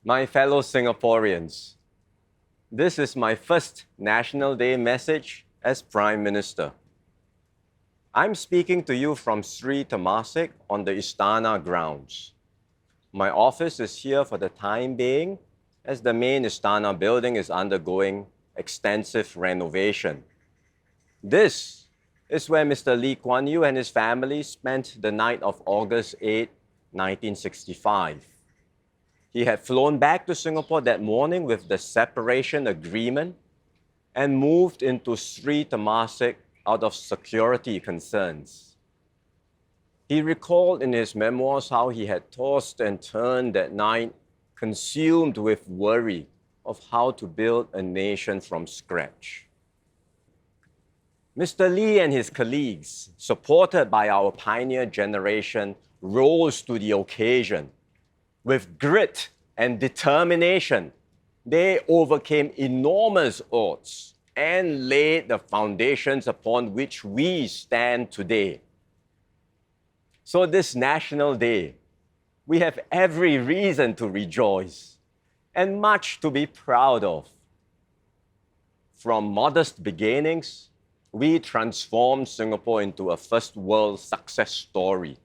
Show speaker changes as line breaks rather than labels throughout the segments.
My fellow Singaporeans, this is my first National Day message as Prime Minister. I'm speaking to you from Sri Temasek on the Istana grounds. My office is here for the time being as the main Istana building is undergoing extensive renovation. This is where Mr. Lee Kuan Yew and his family spent the night of August 8, 1965. He had flown back to Singapore that morning with the separation agreement and moved into Sri Temasek out of security concerns. He recalled in his memoirs how he had tossed and turned that night, consumed with worry of how to build a nation from scratch. Mr. Lee and his colleagues, supported by our pioneer generation, rose to the occasion. With grit and determination, they overcame enormous odds and laid the foundations upon which we stand today. So this National Day, we have every reason to rejoice and much to be proud of. From modest beginnings, we transformed Singapore into a first world success story.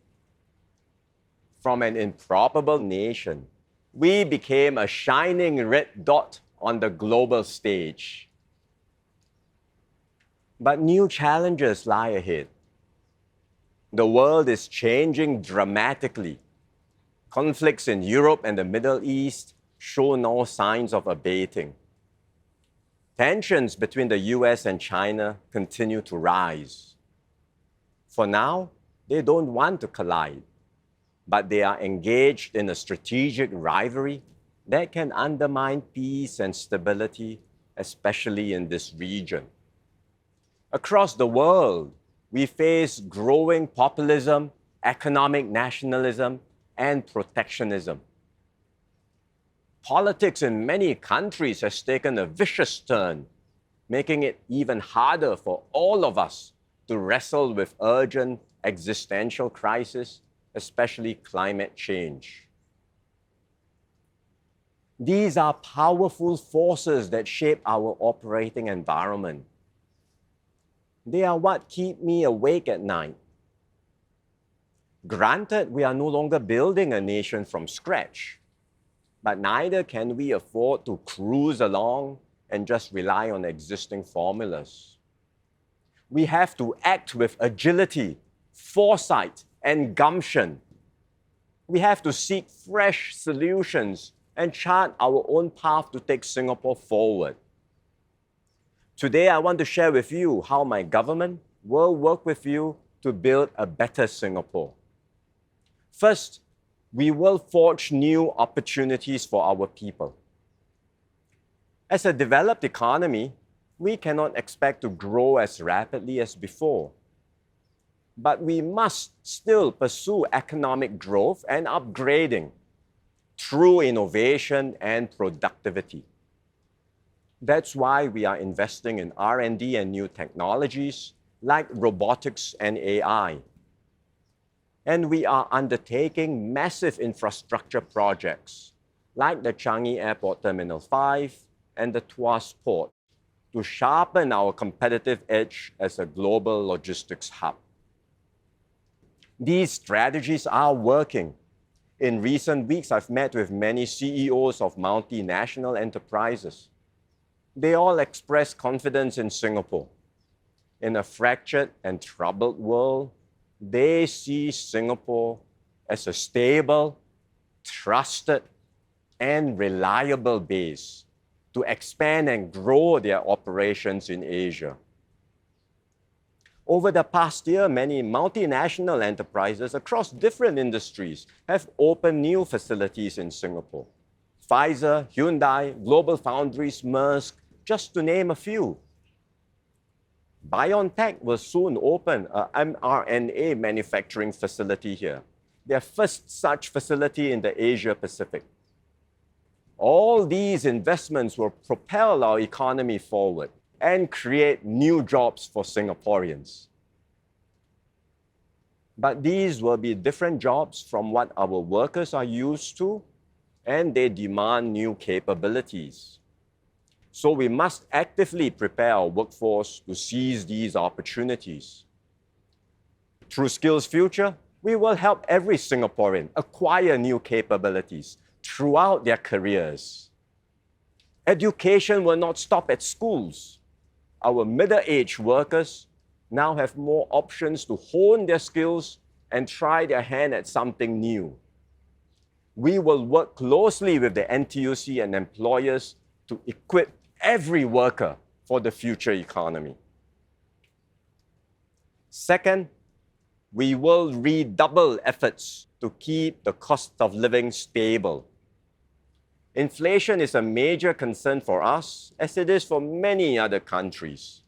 From an improbable nation, we became a shining red dot on the global stage. But new challenges lie ahead. The world is changing dramatically. Conflicts in Europe and the Middle East show no signs of abating. Tensions between the US and China continue to rise. For now, they don't want to collide, but they are engaged in a strategic rivalry that can undermine peace and stability, especially in this region. Across the world, we face growing populism, economic nationalism, and protectionism. Politics in many countries has taken a vicious turn, making it even harder for all of us to wrestle with urgent existential crises, especially climate change. These are powerful forces that shape our operating environment. They are what keep me awake at night. Granted, we are no longer building a nation from scratch, but neither can we afford to cruise along and just rely on existing formulas. We have to act with agility, foresight, and gumption. We have to seek fresh solutions and chart our own path to take Singapore forward. Today, I want to share with you how my government will work with you to build a better Singapore. First, we will forge new opportunities for our people. As a developed economy, we cannot expect to grow as rapidly as before. But we must still pursue economic growth and upgrading through innovation and productivity. That's why we are investing in R&D and new technologies like robotics and AI. And we are undertaking massive infrastructure projects like the Changi Airport Terminal 5 and the Tuas Port to sharpen our competitive edge as a global logistics hub. These strategies are working. In recent weeks, I've met with many CEOs of multinational enterprises. They all express confidence in Singapore. In a fractured and troubled world, they see Singapore as a stable, trusted, and reliable base to expand and grow their operations in Asia. Over the past year, many multinational enterprises across different industries have opened new facilities in Singapore. Pfizer, Hyundai, Global Foundries, Maersk, just to name a few. BioNTech will soon open an mRNA manufacturing facility here, their first such facility in the Asia Pacific. All these investments will propel our economy forward and create new jobs for Singaporeans. But these will be different jobs from what our workers are used to and they demand new capabilities. So we must actively prepare our workforce to seize these opportunities. Through Skills Future, we will help every Singaporean acquire new capabilities throughout their careers. Education will not stop at schools. Our middle-aged workers now have more options to hone their skills and try their hand at something new. We will work closely with the NTUC and employers to equip every worker for the future economy. Second, we will redouble efforts to keep the cost of living stable. Inflation is a major concern for us, as it is for many other countries.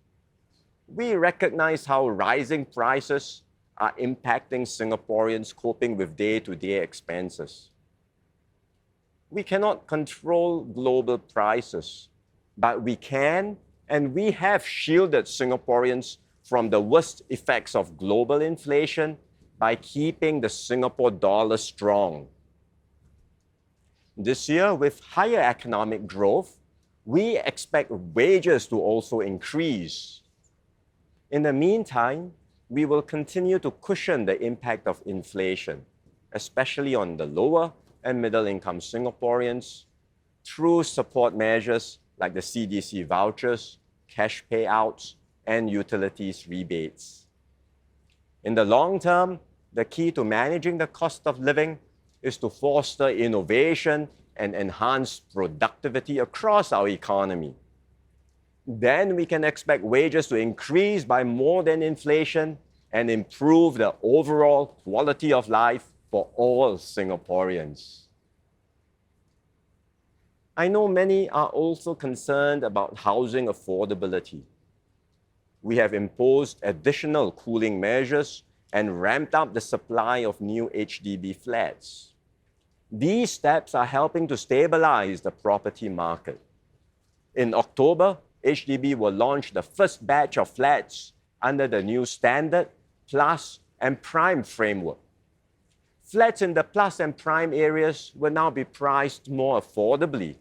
We recognize how rising prices are impacting Singaporeans coping with day-to-day expenses. We cannot control global prices, but we can and we have shielded Singaporeans from the worst effects of global inflation by keeping the Singapore dollar strong. This year, with higher economic growth, we expect wages to also increase. In the meantime, we will continue to cushion the impact of inflation, especially on the lower and middle-income Singaporeans, through support measures like the CDC vouchers, cash payouts, and utilities rebates. In the long term, the key to managing the cost of living is to foster innovation and enhance productivity across our economy. Then we can expect wages to increase by more than inflation and improve the overall quality of life for all Singaporeans. I know many are also concerned about housing affordability. We have imposed additional cooling measures and ramped up the supply of new HDB flats. These steps are helping to stabilize the property market. In October, HDB will launch the first batch of flats under the new Standard, Plus, and Prime framework. Flats in the Plus and Prime areas will now be priced more affordably,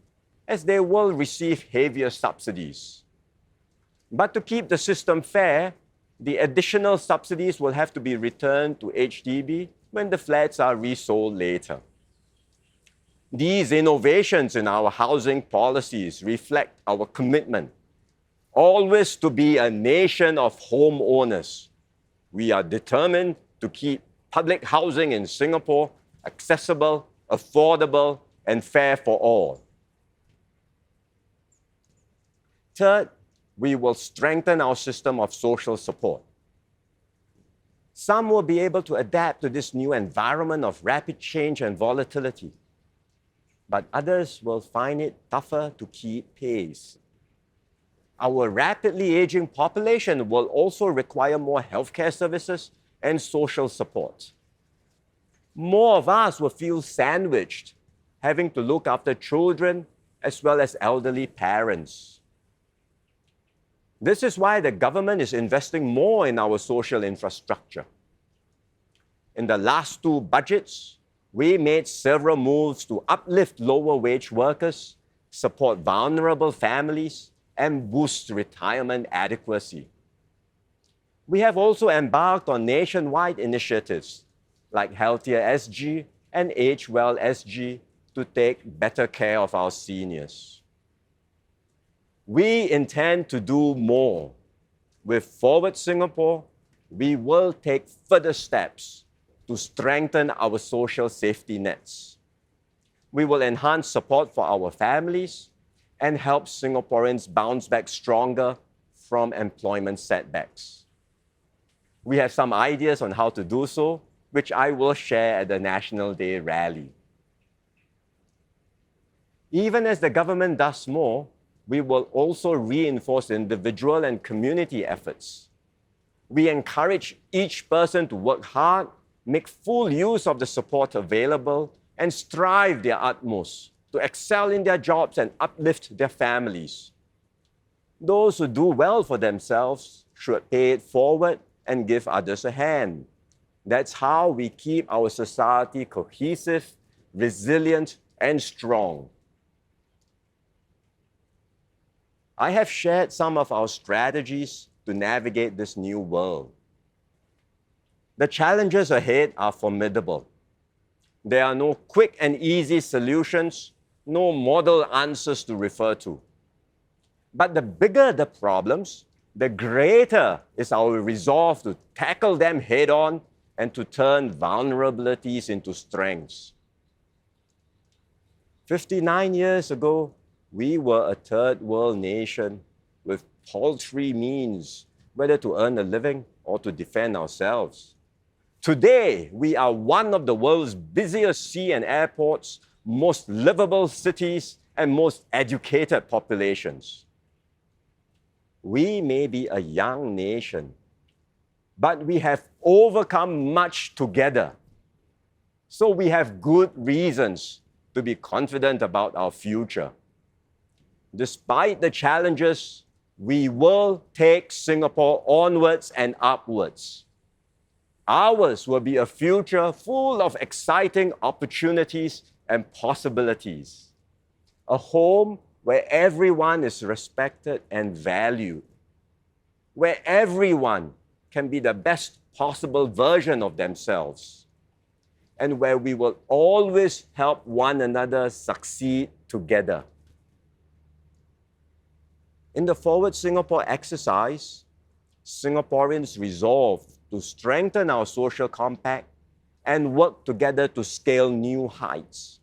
as they will receive heavier subsidies. But to keep the system fair, the additional subsidies will have to be returned to HDB when the flats are resold later. These innovations in our housing policies reflect our commitment always to be a nation of homeowners. We are determined to keep public housing in Singapore accessible, affordable, and fair for all. Third, we will strengthen our system of social support. Some will be able to adapt to this new environment of rapid change and volatility, but others will find it tougher to keep pace. Our rapidly aging population will also require more healthcare services and social support. More of us will feel sandwiched, having to look after children as well as elderly parents. This is why the government is investing more in our social infrastructure. In the last two budgets, we made several moves to uplift lower wage workers, support vulnerable families, and boost retirement adequacy. We have also embarked on nationwide initiatives like Healthier SG and Age Well SG to take better care of our seniors. We intend to do more. With Forward Singapore, we will take further steps to strengthen our social safety nets. We will enhance support for our families and help Singaporeans bounce back stronger from employment setbacks. We have some ideas on how to do so, which I will share at the National Day rally. Even as the government does more, we will also reinforce individual and community efforts. We encourage each person to work hard, make full use of the support available, and strive their utmost to excel in their jobs and uplift their families. Those who do well for themselves should pay it forward and give others a hand. That's how we keep our society cohesive, resilient, and strong. I have shared some of our strategies to navigate this new world. The challenges ahead are formidable. There are no quick and easy solutions, no model answers to refer to. But the bigger the problems, the greater is our resolve to tackle them head on and to turn vulnerabilities into strengths. 59 years ago, we were a third world nation with paltry means, whether to earn a living or to defend ourselves. Today, we are one of the world's busiest sea and airports, most livable cities, and most educated populations. We may be a young nation, but we have overcome much together. So we have good reasons to be confident about our future. Despite the challenges, we will take Singapore onwards and upwards. Ours will be a future full of exciting opportunities and possibilities. A home where everyone is respected and valued, where everyone can be the best possible version of themselves, and where we will always help one another succeed together. In the Forward Singapore exercise, Singaporeans resolved to strengthen our social compact and work together to scale new heights.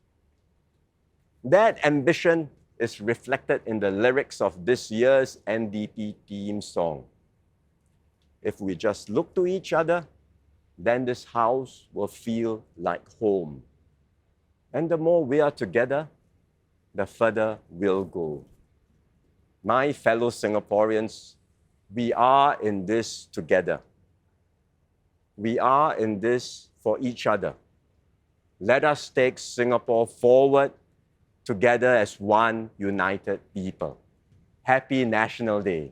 That ambition is reflected in the lyrics of this year's NDP theme song. If we just look to each other, then this house will feel like home. And the more we are together, the further we'll go. My fellow Singaporeans, we are in this together. We are in this for each other. Let us take Singapore forward together as one united people. Happy National Day.